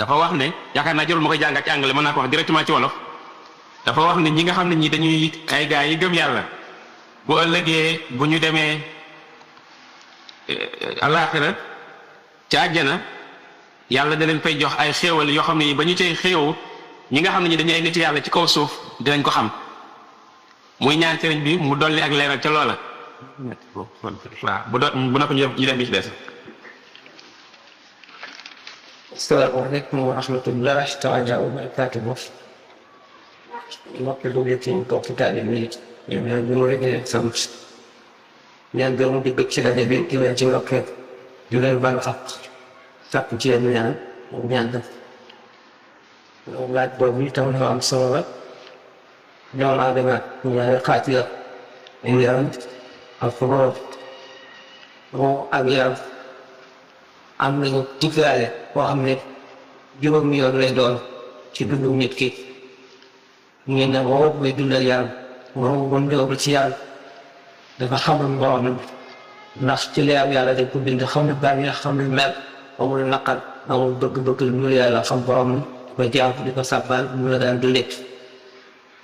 dafa wax ne yaakaar naa jarul ma koy jàngat ci anglais mën naa ko wax directement ci wolof dafa wax ne ñi nga xam ne ñi dañuy ay gaa yi gëm yàlla bu ëllëgee bu ñu demee alaaxira ci àjjana yàlla da leen fay jox ay xéewal yoo xam ne ba ñu cay xéewu ñi nga xam ne ñi dañuy ay nit yàlla ci kaw suuf dinañ ko xam muy ñaan sëriñ bi mu dolli ak leeral ca loola waaw bu na ko ñu dem bi ci des. Assalamualaikum warahmatullahi taala wabarakatuh. Mbokk lu ci topp taali bi ñu ñu rek sam ñaan gërëm di bëgg ci rajo bi di leen ci mbokk di leen baal ak sàkku ci leen ñaan def laaj boobu itam dafa am solo la doomu aadama ñaari xaaj la yaram ak roo ak yaram am nañu diggaale boo xam ne juróomi yoon lay doon ci dundu nit ki ñu ne roo mooy dundal yaram roo bon ñëw ci yàlla dafa xamul boromam ndax ci leer yàlla dañ ko bind xam ne bànneex xam ne mer amul naqar amul bëgg-bëgg lu yàlla xam boromam ba jaam di ko sàbbal mu la daal du lekk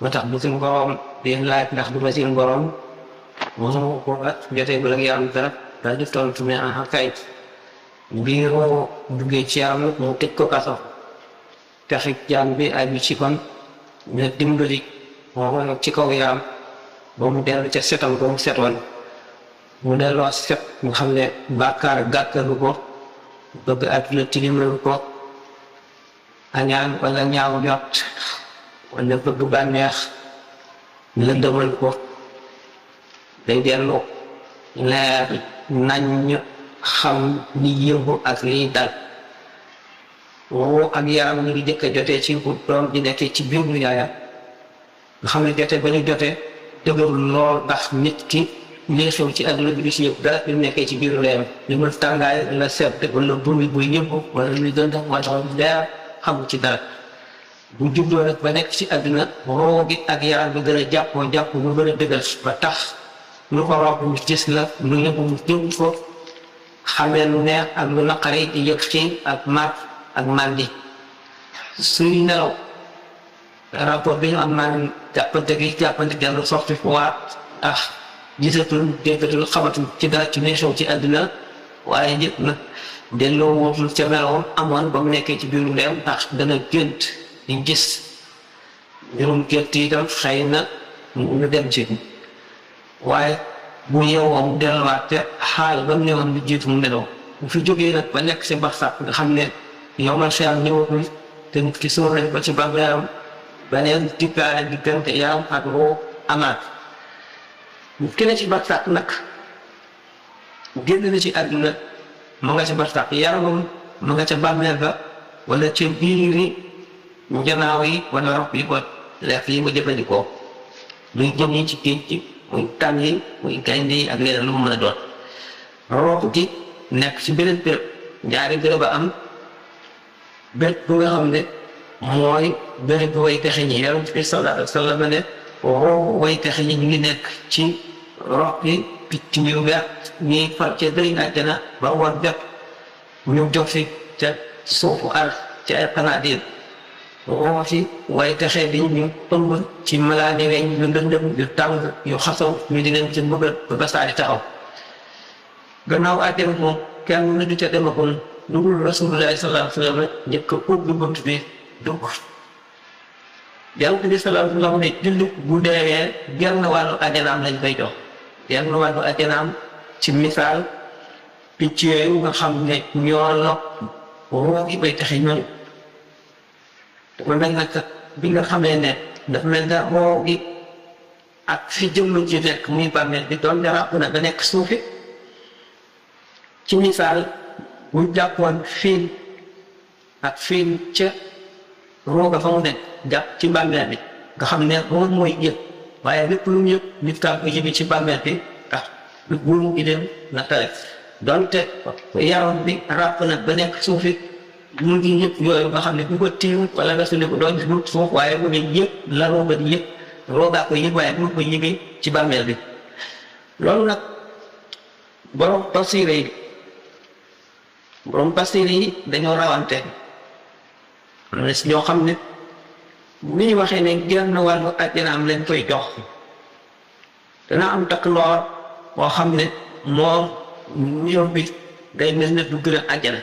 moo tax bu suñu borom di laaj ndax du ma seen borom moom ko jotee bu la yaram dara daal di tontu mais en kay bii roo duggee ci yaram mu tëj ko kaso taxit jaam bi ay bi ci kon ñu dimbali moo nag ci kaw yaram ba mu dellu ca setam ba mu setoon mu delloo set nga xam ne bàkkaar gàkkalu ko bëgg àdduna tilimalu ko añaan wala ñaaw jot wala bëgg bànneex lëndëmal ko day dellu leer nañ xam li yëngu ak liy dal woo ak yaram ñu ngi jëkk a jotee ci bu doom di nekkee ci biiru yaayam nga xam ne jotee ba ñu jotee dëgërul lool ndax nit ki lii xew ci àdduna bi du si yëpp dara bi mu nekkee ci biiru yaayam li mu tàngaay la sedd wala bumi buy yëngu wala luy gën a wala leer xamul ci dara bu juddoo nag ba nekk ci àdduna roo gi ak yaram bi gën a jàpp mu gën a dëgër ba tax lu ko romb mu gis la lu yëngu mu jëm ko xamee lu neex ak lu naqari di yëg ci ak mar ak mandi suy nelaw rapport bi ñu am maanaam jàppante dellu soxti waat tax gisatul déggatul xamatul ci dara ci xew ci àdduna waaye ñëpp nag delloo wootul ca meloom amoon ba mu nekkee ci biiru ndeyam ndax dana gént di gis mbirum gént itam xëy na ñu dem ci waaye bu yeewoo mu delluwaat te xaal ba mu newoon lu jiitu mu nelaw bu fi jógee nag ba nekk si barsax nga xam ne yow man xeyam ñëwagul te nit ki sóor nañ ko ci bàmmeelam beneen dikkaale diggante yaram ak roo amaat bu kenn ci barsax nag génn na ci àdduna mu nga ca barsax yaramam mu nga ca bàmmeel ba wala ca biiri njanaaw yi wala rob yi ko lekk yi nga jëfandikoo luy jëm yi ci géej gi muy tànn yi muy gaynde yi ak leneen lu mu mën a doon roob gi nekk ci beneen béréb ñaari béréb a am béréb bu nga xam ne mooy béréb bu way texe ñi yaram ci sallallahu alayhi wa sallam ne roobu way texe ñi ñu ngi nekk ci rob gi picc yu weex ñuy far ca dëri àjjana ba war jot ñu jox fi ca suufu ar ci ay xanaadir roo fi way texe di ñu ëmb ci malaani weñ yu ndëndëm yu tàng yu xasaw ñu di leen ci mbëggal ba basaari taxaw gannaaw àjjana moom kenn du ca demagul lu dul rasulullahi sallallahu alayhi wa sallam njëkk ubbi bunt bi dugg yàlla bi sallallahu alayhi wa sallam ne jullit bu deewee genn wàllu àjjanaam lañ koy jox genn wàllu àjjanaam ci misaal picc yooyu nga xam ne ñoo la roo gi bay taxe ñooñu dafa mel nag bi nga xamee ne dafa mel ne roo gi ak fi jëmm ji nekk muy bàmmeel bi doon jarab na ba nekk suufi ci misaal bu jàppoon fiin ak fiin ca rooga fa mu nekk jàpp ci bàmmeel bi nga xam ne roog mooy yëg waaye lépp lu mu yëg nit kaa ko yëgi ci bàmmeel bi ndax lu buum gi dem na tare donte yaram bi ràpp na ba nekk suufi mu ngi yëpp yooyu nga xam ne bu ko tiim wala nga suli ko doon gis mu suuf waaye mu ngi yëpp la rooga di yëpp roogaa ko yëg waaye mu ko yëgee ci bàmmeel bi loolu nag borom basiire yi dañoo rawante am na si ñoo xam ne ni ñu waxee ne genn wàllu àjjana am leen koy jox dana am takk lool boo xam ne moom ñoom bi day mel ne du gën a àjjana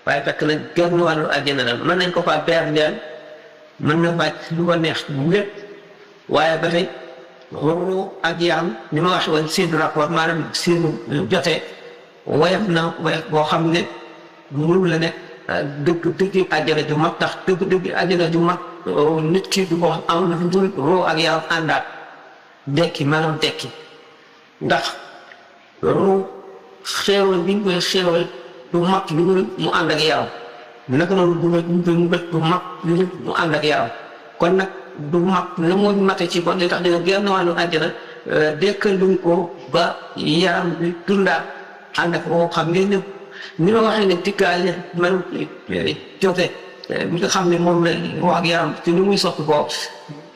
waaye fekk na genn wàllu àjjana la mën nañ ko faa beer ndeel mën na bàcc lu ko neex lépp waaye ba tey ruu ak yaram ni ma waxe woon seen rapport maanaam seen jotee woyof na woyof boo xam ne mënu la nekk dëgg àjjana ju mat tax dëgg àjjana ju mat nit ki du ko am na fi dul ruu ak yaram àndaat dekki maanaam dekki ndax ruu xéewal bi ñu koy xéewal du mat lu dul mu ànd ak yaram naka noonu du mat lu dul mu ànd ak yaram kon nag du mat la moo mate ci bon li tax dina genn wàllu àjjana dekkal luñ ko ba yaram bi dundaat ànd ak ruu xam ngeen ne ni ma waxee ne diggaale man jote bi nga xam ne moom la ruu ak yaram te lu muy soppi ko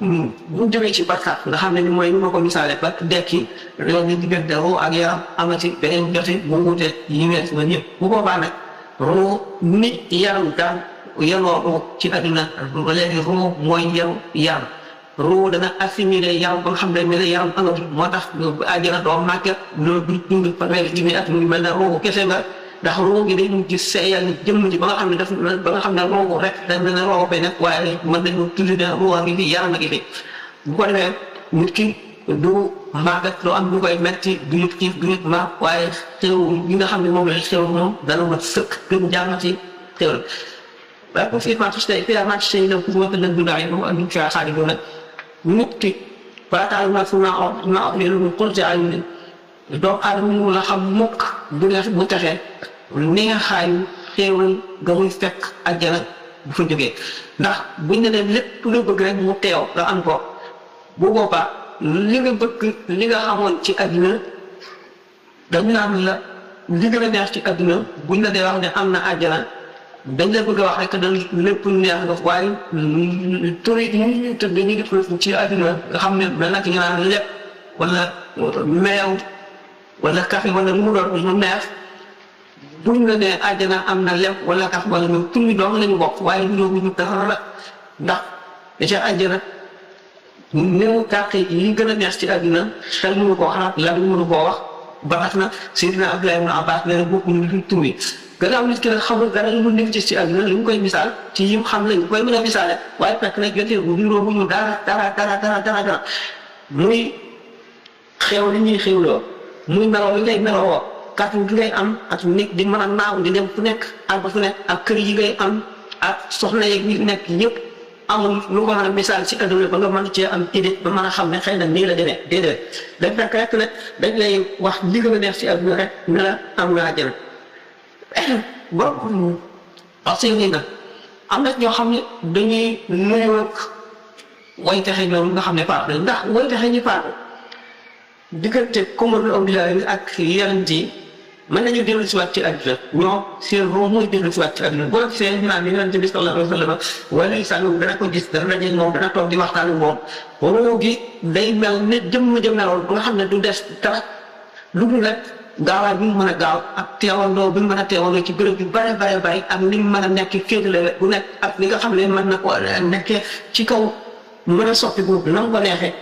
bu jógee ci barkaat nga xam ne ni mooy ni ma ko misaale ba dekki loolu ni diggante ruu ak yaram amati beneen jote bu wutee yi wees na ñëpp bu boobaa nag ruu nit yaram daan yanoo ruu ci àdduna léegi ruu mooy yaru yaram ruu dana assimilé yaram ba nga xam ne mel ne yaram amatu moo tax àjjana doo màgget loolu du dund fanweeri junni at mu ngi mel ne ruu kese nga ndax ruu gi day mujj seeyal jëmm ji ba nga xam ne daf ba nga xam ne ruu rek dañ ne ruu bay nekk waaye mën nañu tudd ne ruu a ngi fi yaram a ngi fi bu ko defee nit ki du màggat loo am lu koy metti du yëg ci du yëg ma waaye xew yi nga xam ne moom la xew moom dana mat sëkk gën jaamati xewal waaye ko fii marché tey fii marché tey la pour wax dëgg daay moom ak ñu fi xaari do nag nit ki balataal ma fu naa wax ne lu côté ay doomu aadama mu la xam mukk bu ne bu texee ni nga xaayu xéewal nga muy fekk àjjana bu fa jógee ndax buñ ne leen lépp lu bëgg rek mu teew nga am ko bu boobaa li nga bëgg li nga xamoon ci àdduna dañu naan la li gën a neex ci àdduna buñ la dee wax ne am na àjjana dañ la bëgg a wax rek da lépp neex nga waaye tur yi ñu tëdd ñu def ci àdduna nga xam ne da nag ñu naan lépp wala meew wala café wala lu mu doon mu neex buñ la nee àjjana am na lépp wala café wala ñu tur yi doom lañu bokk waaye lu ñu dara la ndax déjà àjjana néew kàqe yi gën a neex ci àdduna xel mënu koo xalaat la mënu koo wax ba tax na Seydina Abdoulaye ibn Abbas nee na bokkuñu fi tur yi gannaaw nit ki nag xamul dara lu mu nekk ci àdduna li mu koy misaal ci yim xam lañ koy mën a misaale waaye fekk nag jotee bu niroo bu ñu dara muy xew li ñuy xewloo muy meloo li ngay meloo kàttan gi ngay am ak nit di mën a naaw di dem fu nekk ak ba fu nekk ak kër yi ngay am ak soxna yeeg ñi nekk yëpp amul lu ko mën a misaal ci àdduna ba nga mën cee am idée ba mën a xam ne xëy na nii la demee déedéet dañ fekk rek ne dañ lay wax li gën a neex ci àdduna rek ne la am nga àjjana bon parce que nag am na ñoo xam ne dañuy nuyoo way texe ñoom nga xam ne faatu ndax way texe ñi faatu diggante kumarul awliyaa yi ak yeneen yi mën nañu dellu si waat ci àdduna ñoo seen roo mooy dellu si waat ci àdduna boo gisee ñu naan yonent bi sallallahu alayhi wa sallam wala sànni dana ko gis dana daje moom dana toog di waxtaan ak moom roo gi day mel ne jëm meloon ba nga xam ne du des dara lu dul rek gaawaay bi mu mën a gaaw ak teewandoo bi mu mën a teewandoo ci bërëb yu bare ak ni mu mën a nekk féetale bu nekk ak li nga xam ne mën na ko nekkee ci kaw mën a soppi boobu na ko neexee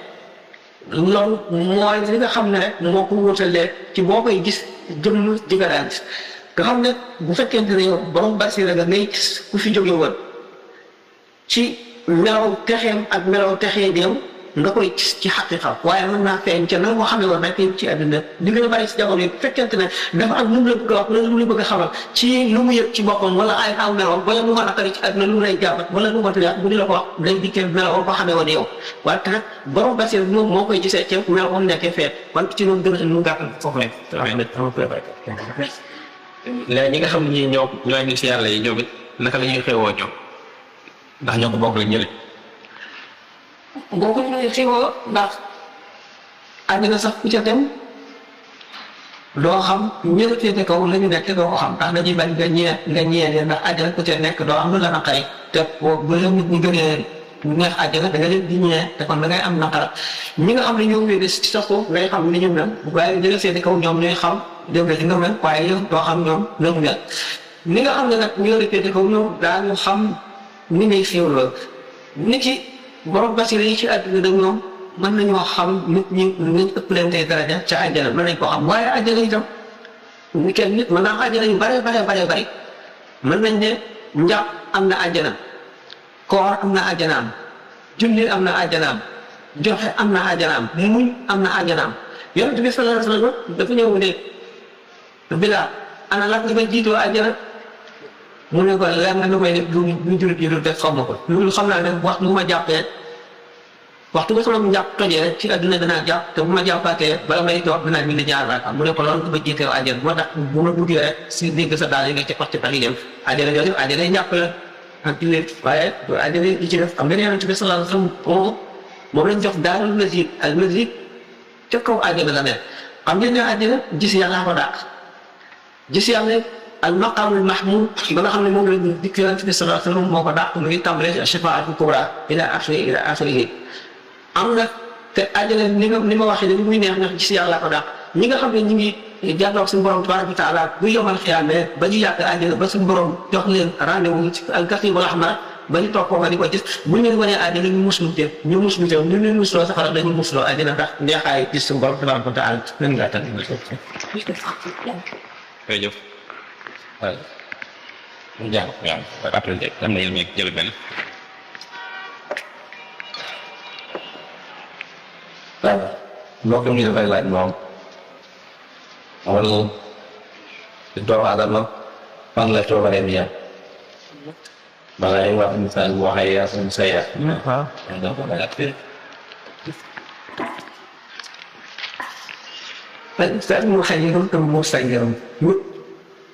loolu mooy li nga xam ne rek moo ko wutalee ci boo koy gis jëmm différence nga xam ne bu fekkente ne yow borom basira nga ngay gis ku fi jóge woon ci melaw texeem ak melaw texee dem nga koy gis ci xaqiqa waaye mën naa feeñ ca na moo xam ne woon rek ci àdduna li gën a bari si jamono yi bu fekkente ne dafa am lu mu la bëgg a wax wala lu mu la bëgg a xamal ci lu mu yëg ci boppam wala ay aw meloom wala lu mën a tari ci àdduna lu mu lay jàmbat wala lu mu mën bu di la ko wax day dikkee meloo ko xamee woon yow waaye te nag borom basir bi moom moo koy gisee ca mel moom nekkee feet wante ci noonu gën a nu gàttal foofu rek léegi ñi nga xam ne ñoo ñooy ngi si yàlla yi ñoom it naka la ñuy xewoo ñoom ndax ñoo ko bokk la ñële boo ko ñëwee xewoo ndax àddina sax ku ca dem doo xam ñëla féete kaw la ñu nekk doo ko xam ndax dañuy bañ nga ñee ndax àddina ku ca nekk doo am lu la naqari te bu la nit ñi gënee neex àddina da nga leen di ñee te kon da ngay am naqara ñi nga xam ne ñoo wéede ci sa suuf ngay xam ni ñu mel waaye ñëla féete kaw ñoom ñooy xam dégg nga li nga mel waaye yow doo xam ñoom la mu mel ni nga xam ne nag ñëla féete kaw ñoom daañu xam ni ngay xéwloo nit ki borom basira yi ci àdduna da ñoom mën nañoo xam nit ñi nañ ëppalante daraja ca àjjana mën nañ ko xam waaye àjjana itam ni kenn nit mën naa àjjana yu bare bari mën nañ ne njàpp am na àjjana koor am na àjjanaam julli am na àjjanaam joxe am na àjjanaam muñ am na àjjanaam yonent bi sallallahu alayhi wa sallam dafa ñëw ne Bilaal ana lan nga may jiitoo àjjana mu ne ko leer na lu may def lu jullit yi def xaw ma ko loolu xam naa ne waxtu bu ma jàppee waxtu ba sama jàpp tojee rek ci àdduna danaa jàpp te bu ma jàppaatee bala may toog dinaa bind ñaar raaka mu ne ko loolu dama jiitoo àjjana moo tax bu ma duggee rek si dégg sa daal yi nga ci wax ci tax yi dem àjjana yooyu àjjana yi njàpp la ak jullit waaye àjjana yi ci def xam nga ne yonent bi sallallahu alayhi wa sallam moom lañ jox daarul masjid al masjid ca kaw àjjana la ne xam ngeen ne àjjana gis yàlla ko dàq gis yàlla al maqaamul mahmud ba nga xam ne moom la dikk yonent bi sallallahu alayhi wa sallam moo ko dàq mu ngi tàmbalee shafaatul kubra ila axirihi am na te àjjana ni ma waxee ne muy neex ndax gis yàlla ko dàq ñi nga xam ne ñu ngi jàlloog suñu borom tabaraka wa taala bu yomal xiyaamee ba ñu yàgg àjjana ba suñu borom jox leen rendez-vous ci al-katiibul ahmar ba ñu toog foofa di ko gis bu ñu leen wanee àjjana ñu muslu te ñu leen musloo safara dañu musloo àjjana ndax neexaay gis suñu borom tabaraka wa taala leen ngaa tan jërëjëf waaw mu jàng waaw après am na yéen jël benn waaw mbokk mi dafay laaj moom wala doomu aadama fan la toogalee bi yàlla bala ay wax misaal bu waxee yaa suñu sa yaa waaw mu xëy na tam moo sa ngërëm wut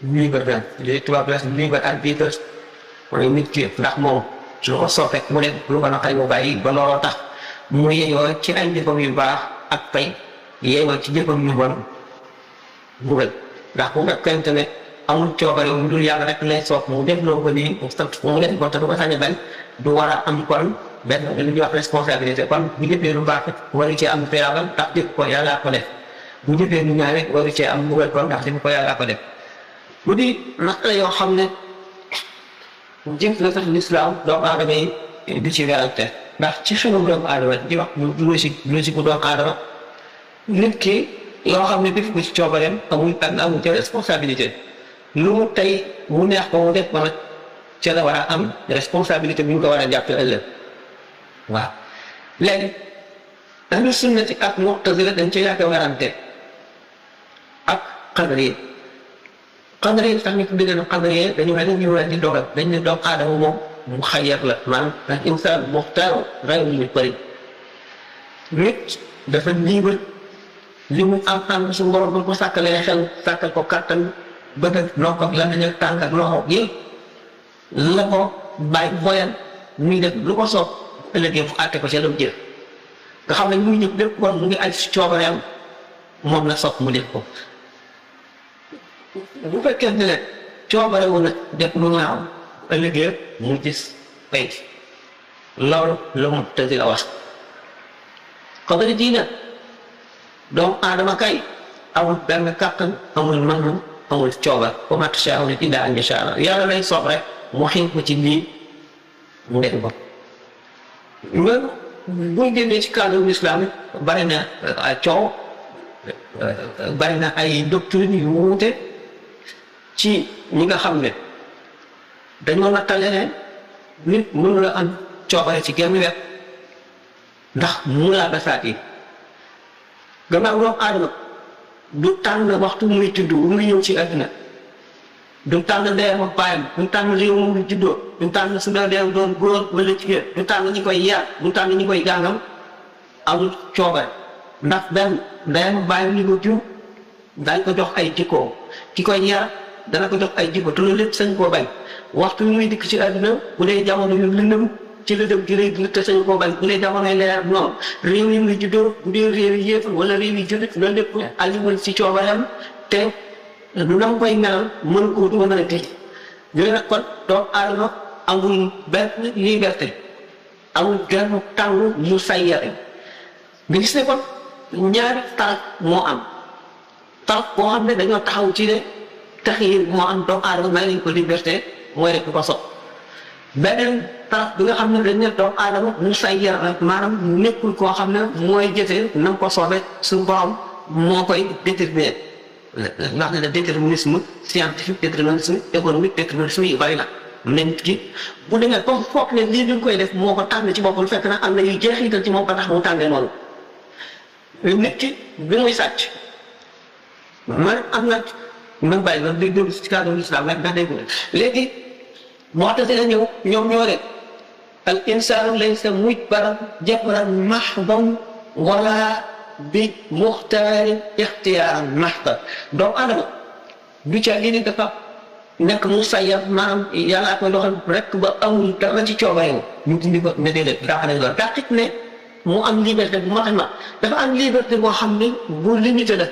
liberté li tubaab la liberté arbitre mooy nit ki ndax moom su ko soppee mu ne lu ko naqari mu bàyyi ba looloo tax mu yeyoo ci ay jëfam yu baax ak pay yeyoo ci jëfam yu bon mbugal ndax bu fekkente ne amul coobare mu dul yàlla rek lay soog mu def loo ko nii mu def ko te du ko sañ a bañ du war a am kon benn li ñuy wax responsabilité kon bu jëfee lu baax waru cee am péyaabal ndax jëf ko yàllaa ko def bu jëfee lu ñaaw rek waru cee am mbugal kon ndax jëf ko yàllaa ko def bu di naqare yoo xam ne jëf la tax lislaam doomu aadama yi di ci werante ndax ci xelu doomu aadama di wax logique bu doomu aadama nit ki yoo xam ne def ko ci coobareem amul ca responsabilité lu mu tey mu neex ko mu def ba nag ca la war a am responsabilité bi ñu ko war a jàppe ëllëg waaw léegi ahlu sunnati ak mu'tazila dañ ci yàgg werante ak qadari tax ñu tuddee leen qadari dañu ne dañu war di dogal dañ ne doomu aadama moom mu xayyar la maanaam al insaan muxtaar ghayru mujbar nit dafa libre li mu am suñu borom ba ko sàkkalee xel sàkkal ko kàttan bët ak nokk ak lamiñ ak tànk ak loxo yëpp la ko bàyyi boyal muy def lu ko soob ëllëgee mu àtte ko ca lam jël nga xam ne muy ñëpp lépp kon mu ngi aj si coobareem moom la sopp mu def ko bu fekkee ne coobare wu na def lu ñaaw ëllëgee mu gis pay loolu la mu tëddi la wax xadari diina doomu aadama kay amul benn kàttan amul mën amul coobar wa maa tashaa'uuna illaa an yashaa Allah yàlla lay soob rek mu xiin ko ci lii mu def ko loolu buñ génnee ci cadre l'islam bari na coow bari na ay doctrine yu wuute ci ñi nga xam ne dañoo nattale ne nit mënu la am coobare ci genn wet ndax mu laa basaat yi gannaaw doomu aadama du tànn waxtu muy tudd muy ñëw ci àdduna du tànn ndeyam ak baayam du tànn réew mu juddoo du tànn su dee doon góor wala jigéen du tànn ñi koy yar du tànn ñi koy jàngal amul coobare ndax benn ndeyam ak baayam li ko jur dañ ko jox ay jikko ki koy yar dana ko jox ay jikko te loolu lépp sañ koo bañ waxtu muy dikk ci àdduna bu dee jamono yu lëndëm ci la dem ci réew te sañ koo bañ bu dee jamonoy leer noonu réew yi muy juddoo bu dee réew yi yéefar wala réew yi jullit loolu lépp aliwul ci coobareem te lu na koy melal mën ko du mën a tëj yooyu nag kon doomu aadama amul benn liberté amul genn tànn mu say yare nga gis ne kon ñaari taal moo am taal boo xam ne dañoo taxaw ci ne taxir moo am doomu aadama may nañ ko liberté mooy rek ko sopp beneen taraf bi nga xam ne dañ ne doomu aadama mu say yar la maanaam nekkul koo xam ne mooy jëfee na ko soobee suñu borom moo koy déterminer ndax ne déterminisme scientifique déterminisme économique déterminisme yu bari la ne nit ki bu demee comme foog ne lii ñu koy def moo ko tànn ci boppam fekk na am na yu jeexital ci moom ba tax mu tànnee noonu nit ki bi muy sàcc man am na man bàyyi la di déglu ci cadre l'islam rek ndax dégg léegi moo tax dina ñëw ñoom ñoo de al insaan laysa mujbaran jabran mahdan wala bi muxtaari ixtiyaaran mahdan doomu adama du ca lii ni dafa nekk mu sayar maanaam yàllaa koy doxal rek ba amul dara ci coobarewu ñu dindi ko ne déedéet daaxale loolu taxit ne mu am liberté bu ma xam dafa am liberté boo xam ne bu limité la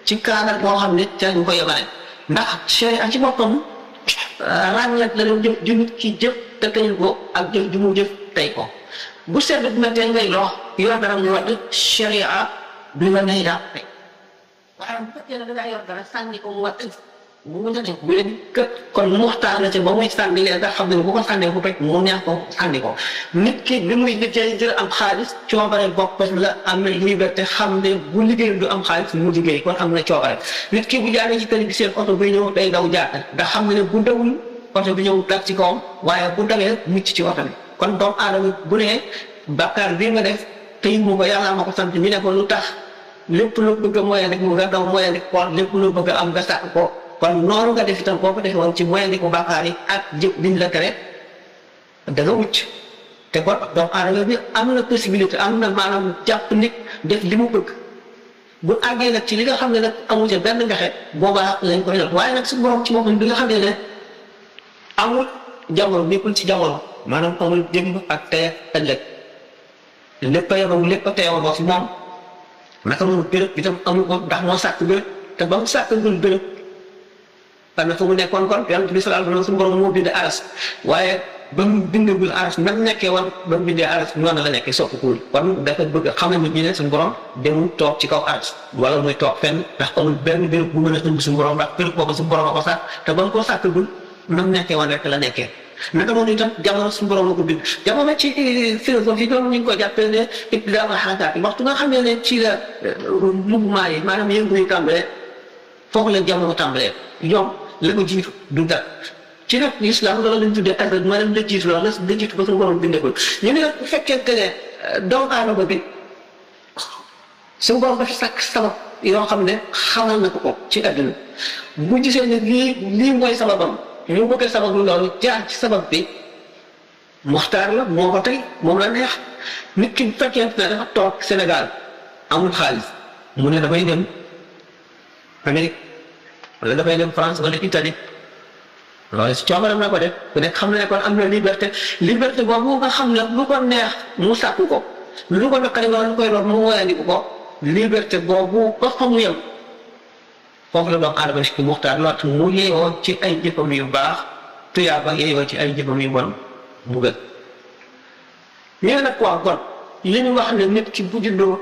ci cadre boo xam ne ca ñu ko yemale ndax sharia ci boppam ràññeet la doon jëf ju nit ki jëf te teñu ko ak jëf ju mu jëf tey ko bu seetlu bi mettee ngay lox yor dara mu wadd sharia du la nay daa tey waaye bu fekkee ne da ngaa yor dara sànni ko mu wadd bu mu jotee bu leen kët kon muxtaar na ci ba muy sànni leen nga xam ne bu ko sànnee bu fekk mu neex ko sànni ko nit ki bi muy liggéey jël am xaalis coobare boppam la am na liberté xam ne bu liggéey du am xaalis mu liggéey kon am na coobare nit ki bu jaaree ci tali bi seen oto bi ñëw day daw jaar ndax xam ne bu dawul oto bi ñëw dal ci kawam waaye bu dawee mucc ci oto bi kon doomu aadama bu ne bàkkaar bii nga def tey mu ko yàlla ma ko sant ñu ne ko lu tax lépp lu bëgg a moyen rek mu nga daw moyen rek ko lépp lu bëgg a am nga sàkk ko kon noonu nga def itam boo ko defee woon ci moyen di ko bàkkaar yi ak jëf liñ la tere da nga mucc te kon doomu aadama bi am na possibilité am na maanaam jàpp nit def li mu bëgg bu àggee nag ci li nga xam ne nag amul ca benn mbexe boobaa lañ koy def waaye nag su borom ci boppam bi nga xam ne amul jamono nekkul ci jamono maanaam amul démb ak tey ak ëllëg lépp a yemam lépp a teewandoo fi moom naka moom béréb itam amul ko ndax moo sàkk béréb te ba mu sàkkagul béréb xam ne fa mu nekkoon kon yonent bi sallallahu alayhi wa sallam suñu borom moo bindee aras waaye ba mu bindagul aras nam nekkee woon ba mu bindee aras noonu la nekkee soppikuwul kon dafa bëgg a xamal nit ñi ne suñu borom demul toog ci kaw aras wala muy toog fenn ndax amul benn béréb bu mën a ëmb suñu borom ndax béréb boobu suñu borom a ko sàkk te ba mu ko sàkkagul nam nekkee woon rek la nekkee naka noonu itam jamono suñu borom la ko bind jamono ci philosophie doon ñu ngi ko jàppee ne ibtidaa wal xarakaat yi waxtu nga xam ne ci la mouvement yi maanaam yëngu yi tàmbalee foofu la jamono tàmbalee ñoom la ko jiitu du dara ci nag islam loolu lañ tuddee asad maanaam la jiitu loolu la jiitu ba suñu borom bindagul ñu ne bu fekkente ne doomu aadama bi suñu borom dafa sàkk sabab yoo xam ne xamal na ko ci àdduna bu gisee ne lii mooy sababam ñu bëgg a sabab loolu jaar ci sabab bi muxtaar la moo ko tey moom la neex nit ki bu fekkente ne dafa toog Sénégal amul xaalis mu ne dafay dem Amérique wala dafay dem France wala Italie loolu si coobaram la ko def ku nekk xam ne kon am na liberté boobu nga xam ne lu ko neex mu sàkku ko lu ko naqari wala lu koy lor mu woyandiku ko liberté boobu ba fa mu yem foofu la doom aadama si muxtaar loot mu yeewoo ci ay jëfam yu baax tuyaaba yeewoo ci ay jëfam yu bon mu gën ñu ne nag quoi kon li ñu wax ne nit ki bu juddoo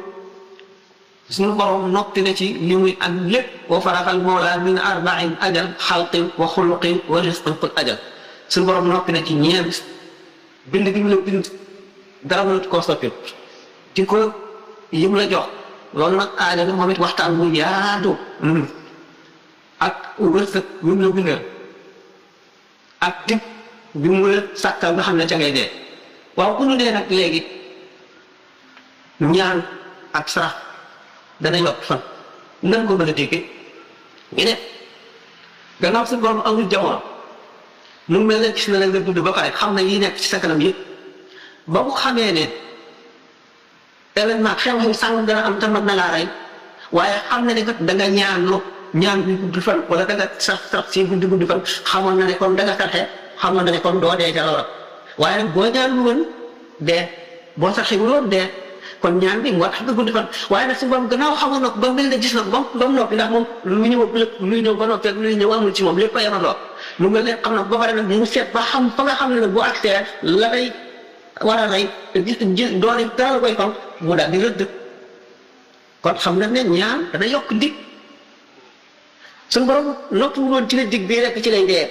suñu borom noppi na ci li muy am lépp wa faraxal mawla min arbain ajal xalqin wa xuluqin wa risqin qul ajal suñu borom noppi na ci ñeent bind gi mu la bind dara mënut koo soppi di ko yim la jox loolu nag aada la moom it waxtaan bu yaatu ak wërsëg bi mu la bindal ak dib bi mu la sàkkal nga xam ne ca ngay dee waaw ku ñu dee nag léegi ñaan ak sarax dana yokk fan nan ko mën a déggee ñu ne gannaaw sa borom amul jamono mu mel ne gis na la nga dund ba pare xam na yi nekk ci sa kanam yëpp ba mu xamee ne événement xew-xew sàngam dana am tamit na laa rey waaye xam na ne kat da nga ñaan bi gudd fan wala da nga sax si gudd fan xamoon na ne kon da nga saxe xamoon na ne kon doo dee ca loola waaye boo ñaan lu woon dee boo saxee woon dee kon ñaan bi moo tax nga gudd fan waaye nag si moom gannaaw xamoon na ko ba mel ne gis na ko ba mu noppi ndax moom luy ñëw ba noppi ak luy ñëw amul ci moom lépp a yemandoo mu mel ne xam na ba pare nag mu seet ba xam fa nga xam ne nag bu accès la day war a rey te gis doole dara la koy fam mu daal di rëdd kon xam na ne ñaan dana yokk dig suñu borom noppi wu doon ci la dig bii rek ci lay dee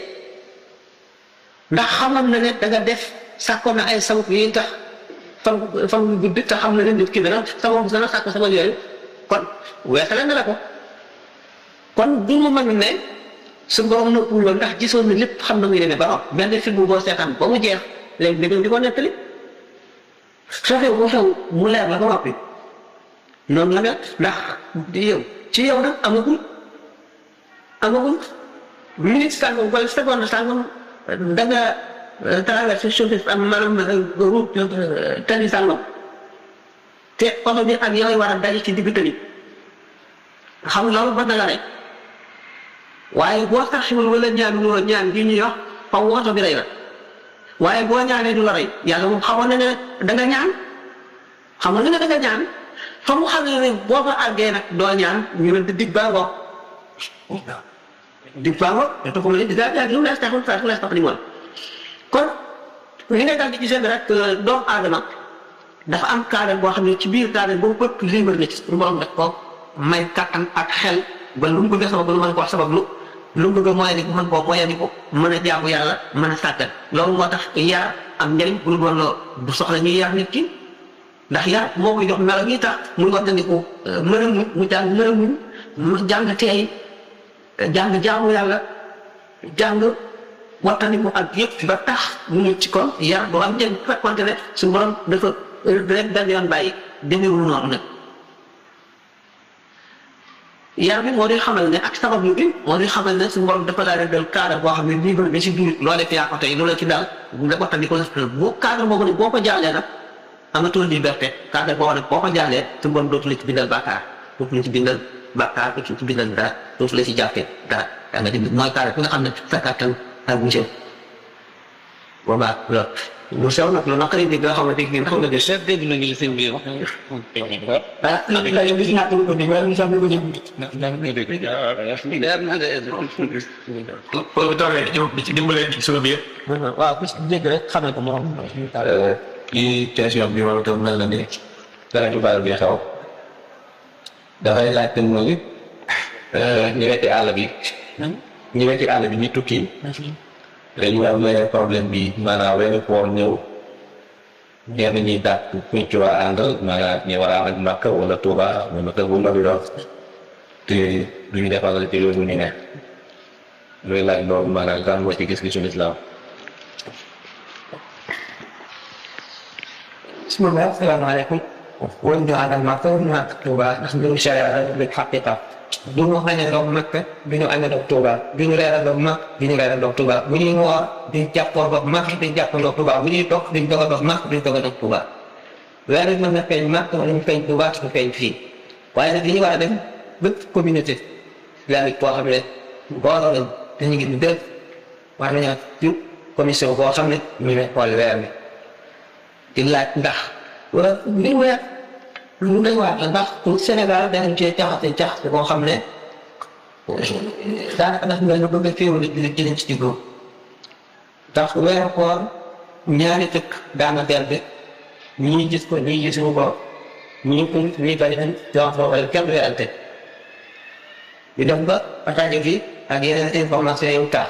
ndax xamoon na ne da nga def sàkkoon na ay sabab yi tax fan yu gudd te xam na ne nit ki dana sabab dana sàkk sabab yooyu kon weesale na la ko kon du mu mën ne su borom nëppul loolu ndax gisoon na lépp xam na muy demee ba benn film boo seetaan ba mu jeex léegi di ko nettali xew bu xew mu leer la ba noppi noonu la mel ndax yow ci yow nag amagul minute sàngam wala seconde sàngam da nga traversé suuf am maanaam route tali sàngam te oto bi ak yooyu war a daje ci digg tali xam loolu ba danga rek waaye boo taxiwul wala ñaan gi ñuy wax faw oto bi rey la waaye boo ñaanee du la rey yàlla moom xamoon na ne da nga ñaan xamoon na ne da nga ñaan fa mu xam ne boo fa àggee nag doo ñaan ñu ne dig baa ngoog dig baa ngoog te taxul ne daa lu lees taxul saa su lees tax di moom kon li nga daal di gisee rek doomu aadama dafa am cadre boo xam ne ci biir cadre boobu bëpp libre na ci suñu borom def ko may kattan ak xel ba lu mu bëgg a sabab lu mën koo sabab lu mu bëgg a moyen ko mën koo moyen ko mën a jaamu yàlla mën a sàggal loolu moo tax yar am njëriñ bu doon loo du soxla ñuy yar nit ki ndax yar moo koy jox melo yi tax muy wattandiku mën a muñ mu jàng mën a muñ mu jàng teey jàng jaamu yàlla jàng wattandiku ak yëpp ba tax mu mucc ci kon yar doo am njëriñ bu fekkoonte ne suñu borom dafa rek benn yoon bàyyi demeewul noonu nag yar bi moo di xamal ne ak sabab yu bi moo di xamal ne suñu borom dafa daal di del cadre boo xam ne lii ba si biir loo def yaa ko tey loola ci daal nga wattandiku bu cadre boobu ne boo ko jaalee nag amatul liberté cadre boo xam ne boo ko jaalee suñu borom dootu la ci bindal bàkkaar dootu la ci bindal bàkkaar dootu la ci bindal dara dootu la ci jàppee dara yaa nga dégg mooy cadre bi nga xam ne fekkaatal ak bu sew boobaa loolu lu sew nag lu naqari dégg nga xam ne dégg nga xam ne de chef dégg nañu seen biir wax ah la yow gis naa ko dégg waaye sax ko dégg ci dimbalee ci suñu biir waaw ku ci dégg rek xam ne ko moom ci question bi moom itam mel na ni dara xibaar bi xew dafay laajte mooy ñu wetti àll bi ñu tukki dañu am problème bi maanaam wenn koor ñëw ñenn ñi dàq kuñ ci waa ànd maanaam ñi war a ànd ak Makka wala Touba wala kër bu ndaw doon te duñu defal ci loolu ñu ne loolu laaj loolu maanaam kan moo ci gis-gisu lislaam. bismillah asalaamaaleykum wala ñu ànd ak Makka wala ñu ànd ak Touba ndax mbirum sharia bi xaqiqa du ñu xañee doog Makka du ñu ànd doog Touba du ñu reeral doog Makka du ñu reeral doog Touba bu ñuy woor di jàppoo doog Makka di jàppoo doog Touba bu ñuy toog duñ doog a doog Makka duñ doog a doog Touba weer bi mën na feeñ Makka wala ñu feeñ Touba su feeñ fii waaye nag li ñu war a def bépp communauté islamique boo xam ne booloo lañ dañu ngi di def war nañoo ci commission boo xam ne ñu ne xool weer bi di laaj ndax wala li weer lu doy waar la ndax pour Sénégal dañu cee jaxase boo xam ne daanaka daf nga bëgg a féewale di jëlee ci diggu ndax weeru koor ñaari dëkk daana delbe ñii gis ko ñii gisuñu ko ñii ko ñii bari nañ jox wala kenn weerante di dem ba rajo bi ak yeneen information yu tax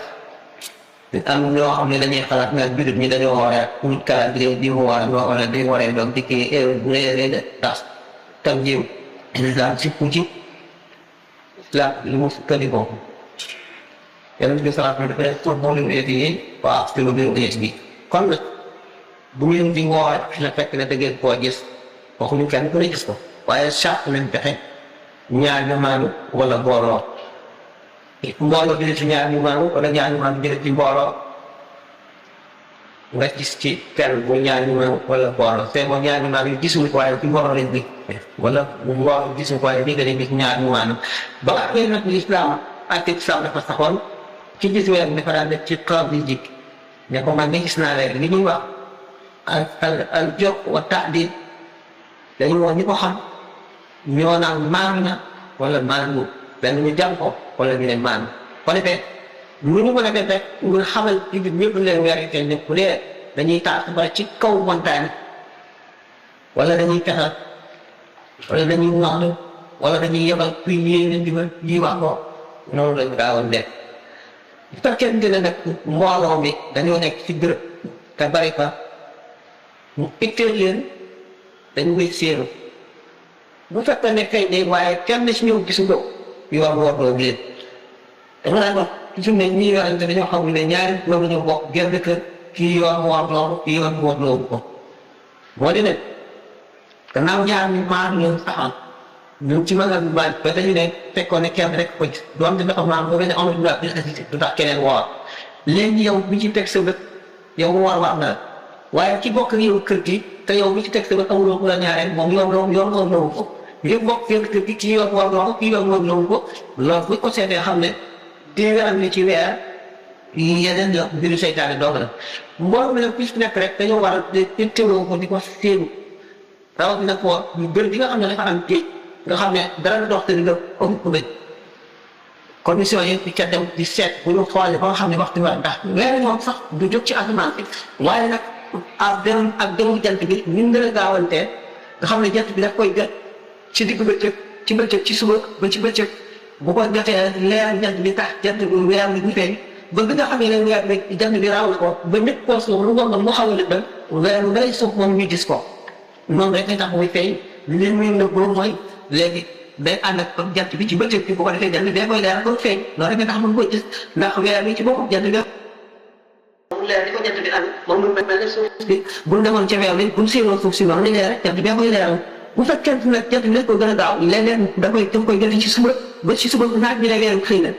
am ñoo xam ne dañuy xalaat nga jullit ñi dañoo war a wut calendrier di wala di waree doon dikkee heure bu dee de tax tam jiw islam sikku ci islam li mu sukkandikoo yeneen bi salaat bi dafay pour moo leen eeti yi waa ci lu biir eet bi kon nag bu ngeen di woor na fekk ne da ngeen koo gis waxuñu kenn ku ne gis ko waaye chaque leen pexe ñaar ñu maanu wala booloo mbooloo jëlee ci ñaar ñu maanu wala ñaar ñu maanu jëlee ci mbooloo nga gis ci kenn bu ñaar ñu maanu wala mbooloo te moom ñaar ñu maanu gisuñu ko waaye ci mbooloo lañ bi wala mbooloo gisuñu ko waaye bii dañuy gis ñaar ñu maanu ba nga nag l'islam ak islam dafa saxoon ci gis weer dafa daan def ci toog di jik ne ko man de gis naa leen li ñuy wax al jokk wa taadil dañu wax ñi ko xam ñoo naan maanu na wala maanu benn ñu jàng ko wala ñu ne maanu ko defee lu ñu mën a def rek nga xamal ci biir ñëpp leen weer yi ne bu dee dañuy taal ba ci kaw montagne wala dañuy pexal wala dañuy nox wala dañuy yebal kuy yéene di yi wax ko noonu lañu daawoon def bu fekkente ne nag mbooloo mi dañoo nekk ci bërëb te bari fa mu itteel leen dañ koy séenu bu fekkee ne kay de waaye kenn ci ñëw gisu ko yoon warloo leen dama daan wax toujours ne ñii yorante dañoo xamul ne ñaari loolu ñu bokk genn kër kii yoon warloo kii yoon warloo ko moo di ne gannaaw ñaar ñu maar ñoom taxaw ñun ci magal bi ba dañu ne fekkoon ne kenn rek ko gis doom dina xam naan ba benn amul du tax keneen woor léegi yow bi ci teg sa bët yow mu war wax na waaye ci bokk yow kër gi te yow bi ci teg sa bët amuloo ko la ñaareel moom yoon war lowu ko yëpp bokk kër gi ci yoon war loolu kii yoon war lowu ko loolu bu ko seetee xam ne téeméeram ni ci weer yeneen la mbiru seytaane doog la mbooloo mi nag bis nekk rek dañoo war a teewloo ko di ko séenu rawatina ko ñu bëri di nga xam ne dafa am géej nga xam ne dara na dox te nga ëmb ko bëj commission yi di ca dem di seet bu ñu xoolee ba nga xam ne waxtu bi ndax weer moom sax du jóg ci asamaan bi waaye nag ak demu jant bi ñu gën a gaawantee nga xam ne jant bi daf koy jot ci digg bëccëg ci bëccëg ci suba ba ci bëccëg bu ko jotee leer jant bi tax jant bi weer bi ñu feeñ ba bi nga xam ne weer bi jant bi raaw na ko ba nit poos lu ngoon mu xaw a lëndëm weer bi ngay suuf moom ñu gis ko noonu rek day tax muy feeñ li leen muy nëb boobu mooy léegi day ànd ak jant bi ci bëccëg bi bu ko defee jant bi day koy leer ba mu feeñ loolu rek nga tax mën koy gis ndax weer bi ci boppam jant bi leer di ko jant bi am moom lu mel ne suuf bi bu demoon ca weer bi bu séenoo suuf si noonu li leer rek jant bi koy leeral bu fekkee nag jant bi ko gën a gaaw léeg-léeg da koy jëlee ci suba ba ci suba bu naaj bi la weer xëy na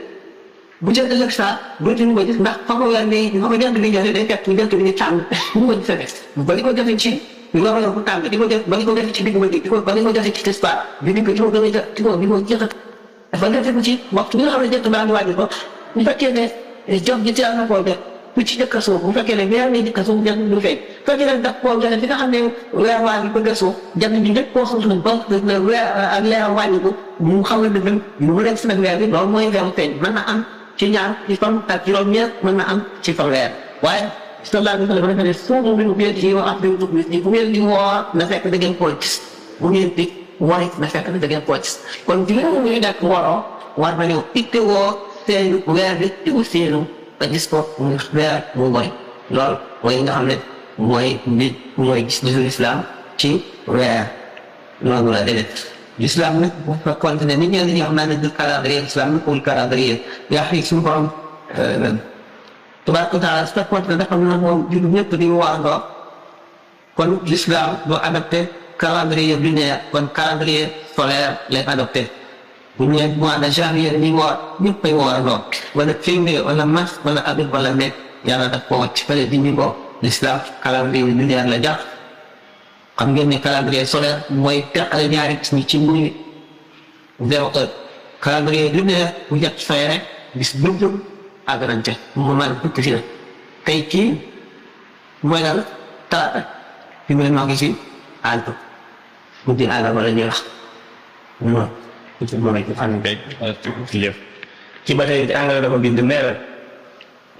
bu jël ëllëg saa bu ñu ko gis ndax fa ko weer bi fa ko jant bi joxe day fekk jant bi di tàng bu ko gisee ba di ko joxe ci loolu bu tàng di ko def ba di ko def ci digg ba di ko ba di ko joxe ci tisbaar bi di ko gën a jot di ko jëxat dafa def ko ci waxtu bi nga xam ne jant baa ngi wàññi ko bu fekkee ne jox gi teel na koo def ku ci jëkk a suuf bu fekkee ne weer lay jëkk a suuf jant du feeñ fekkee ne daf koo joxe fi nga xam ne weer waa ngi bëgg a suuf jant bi njëkk koo suuf nag ba weer ak leer wàññi ko mu xaw a dëgg mu def si nag weer bi loolu mooy weeru feeñ mën na am ci ñaar ci fan ak juróom-ñeent mën na am ci fan weer waaye sallallahu alayhi wa sallam dafa ne soo mu ngeen di wax ak dugub bi bu ngeen di woor na fekk da ngeen koo gis bu ngeen di woor na fekk da ngeen koo gis kon jigéen ñi ñuy nekk woroo war nañoo itte woo seen weer bi di ko séenu ba gis ko mu weer mu mooy loolu mooy nga xam ne mooy nit mooy gis gisu islam ci weer noonu la déedéet l'islam nag bu fekkoon ne nit ñi xam naa ne du calendrier islam pour calendrier yaa xëy suñu borom tabaaraka wa taala su fekkoon ne dafa na moom jullit ñëpp di waandoo kon l'islam doo adopté calendrier lunaire kon calendrier solaire lay adopté bu ñu nee mois de janvier ni woor ñëpp ay woorandoo wala février wala mars wala avril wala mai yàlla daf ko wàcc fële di ñu ko l'islam calendrier lunaire la jàpp xam ngeen ne calendrier solaire mooy teqale ñaari ñi ci mbir 0 heure calendrier lunaire bu jot fay rek bis bëccëg agrante mu mën a ci la tey kii mooy daal talaata fi mu ne maa ngi si ànd mu di àll wala ñuy wax non ci mooy am rek ci ba tey engrais dafa bind nee na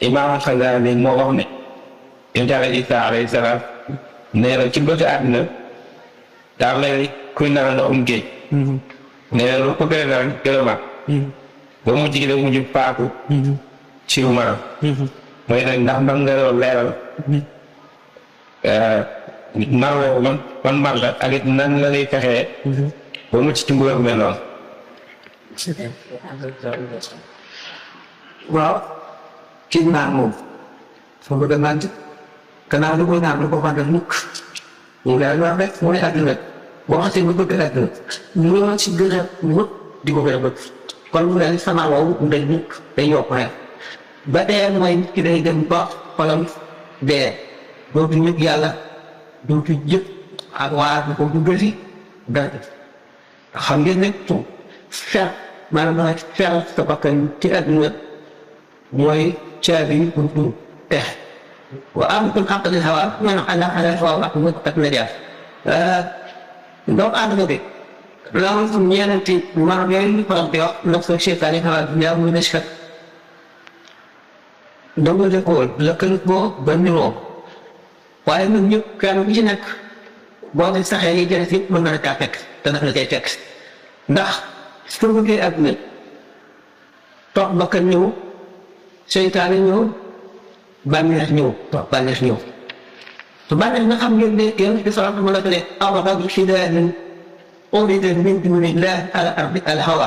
Imaam Xasaali moo wax ne yonent Yàlla Isaa alayhi salaam nee na ci bëtu àddina daa mel ni kuy naan ndoxum géej nee na lu ko gën a naan gën a mag ba mujj gi da mujj paatu ci lu maanaam mooy nag ndax man nga doon leeral mar la man mar la ak it nan la lay fexee ba mucc ci mbugal mel noonu waaw kii naan moom soo bëgg a naan gannaaw lu koy naan lu ko fàngal mukk ñu lay wax rek mooy àdduna boo xasee ba bëgg àdduna ñoo ci gën a mukk di ko gën a bëgg kon mu leen sama wow day mukk day yokk rek ba dee mooy nit ki day dem ba xolam dee dootu ñëpp yàlla dootu jëpp ak waa ko du gësi dara xam ngeen ne fer maanaam fer sa bakkan ci àdduna mooy caabi buntu tex wa amatul xaqali xawa maanaam ala xawa wax mu kat na jaar doomu aadama bi loolu ñeenanti maanaam yooyu ñu faral di wax ndox sa seytaane xawa dunya muy nashkat dama de xool lëkkalug boo ba niroo waaye ñun ñëpp kenn ku ci nekk boo ko saxee yi jëlee si mën na la caa fekk te daf la cay fekk ndax su ko bëggee ak nit toog ba ka ñëw seytaane ñëw bànneex ñëw bànneex ñëw te bànneex nga xam ngeen ne yonent bi sallallahu alayhi wa sallam ne abghadu shay'in urida min dunillahi ala ardi al-hawa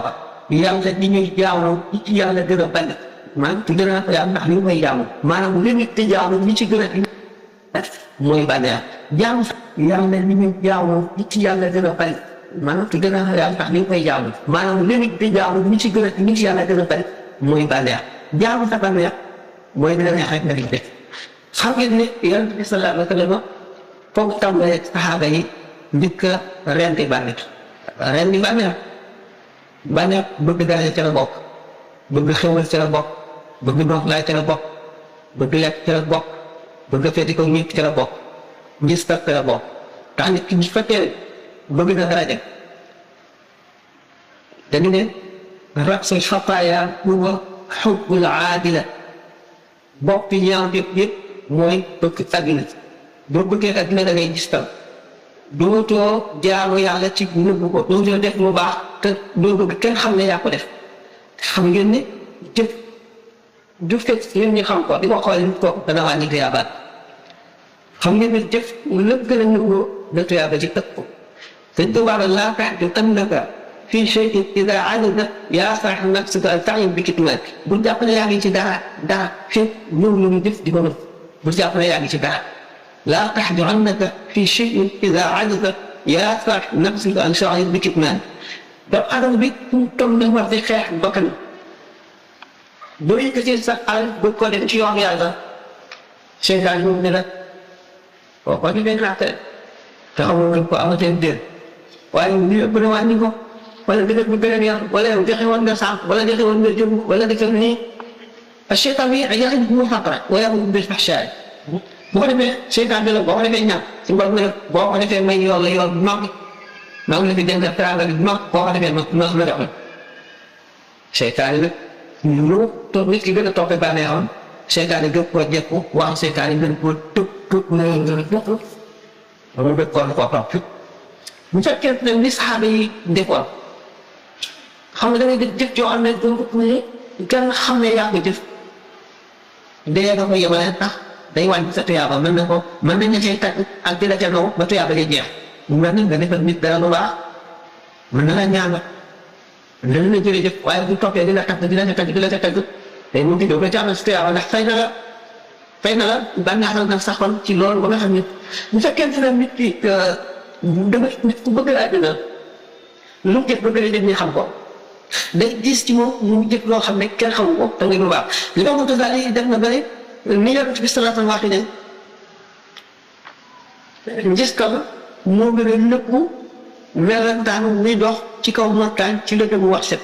yàlla di ñuy jaamu ci yàlla gën a bañ maanaam ci gën a yàlla ndax li may jaamu maanaam li nit di jaamu li ci gën a mooy bànneex jaamu yàlla li ñuy jaamu ci yàlla gën a bañ maanaam ci gën a yàlla ndax li may jaamu maanaam li nit di jaamu li ci gën a li ci yàlla gën a bañ mooy bànneex jaamu sa bànneex mooy dina neex rek nga di def xam ngeen ne yonent bi sallallahu alayhi wa sallam foog tàmbalee saxaaba yi njëkk a rendi bànneex rendi bànneex bëgg daane ca la bokk bëgg xewal ca la bokk bëgg ndox laay ca la bokk bëgg lekk ca la bokk bëgg feeti ko ñëpp ca la bokk ngis tat ca la bokk tax nit ki bu fekkee bëgg na daraja dañu ne rasul xataaya huwa xubbul aadila bopp ñaaw yëpp mooy bëgg àddina boo bëggee àddina da ngay gis tal dootoo jaamu yàlla ci nëbbu ko dootoo def lu baax te doo bëgg kenn xam ne yaa ko def xam ngeen ne jëf du fekk yéen ñi xam ko di ko xool nit kooku dana wàññi tuyaaba xam ngeen ne jëf lépp gën a nëbboo la tuyaaba ci tëb ko te tubaab laa tahzunannaka fii shay'in idaa azimta yaa saahiba nafsika an ta'ya bi kitmaan bul jàpp ne yaa ngi ci dara fekk ñëw lu ñu def di ko nëbb bul jàpp ne yaa ngi ci dara laa tahzunannaka fii shay'in idaa azimta yaa saahiba nafsika an ta'ya bi kitmaan doomu aadama bi mu toll nii war di xeex bakkan boo yëkkatee sax alal bëgg koo def ci yoon yàlla seytaan ñëw ne la boo ko defee naate te xamul ko amatee déet waaye ñu ëpp na wàññi ko wala nga def lu beneen yoon wala yow joxe woon nga sànq wala joxe woon nga jëm wala defal nii الشيطان يعظكم الفقر ويأمر بالفحشاء bu ko defee seytaan bi la boo ko defee ñàkk si mbor ne boo ko defee may yoon la yoon bu mag maa ngi la fi denc teraanga bi mag boo ko defee mag la jox seytaan yi nag lu toog nit ki gën a toppee bànneexam seytaan yi gën koo jekku wax seytaan yi gën koo tëb na gën a jokk loolu bëgg koo topp bu fekkee ne li saxaaba yi defoon xam nga da ngay def jëf joo xam ne kenn xam ne yaa ko jëf dee nga ko yemale tax day wàññi sa tuyaaba mën na ko mën nañ la cay tàgg ak di la ca naw ba tuyaaba ngay jeex mën na nga defal nit dara lu baax mën na la ñaanal dana la jërëjëf waaye bu toppee di la tàgg di la ca tàgg di la ca tàgg day mun di jóg ba ci amal sa tuyaaba ndax fay na la bànneexal na saxoon ci loolu ba nga xam ne bu fekkente ne nit ki dama nit ku bëgg laa dina lu mu jëf ba gën a def ni xam ko day gis ci moom mu jëf loo xam ne kenn xamu ko te nga lu baax li ma mënta daal def na bëri ni yonent bi salaatu wax ne gis ka moo gën a nëbbu werantaanu muy dox ci kaw montagne ci lëndëm mu wax set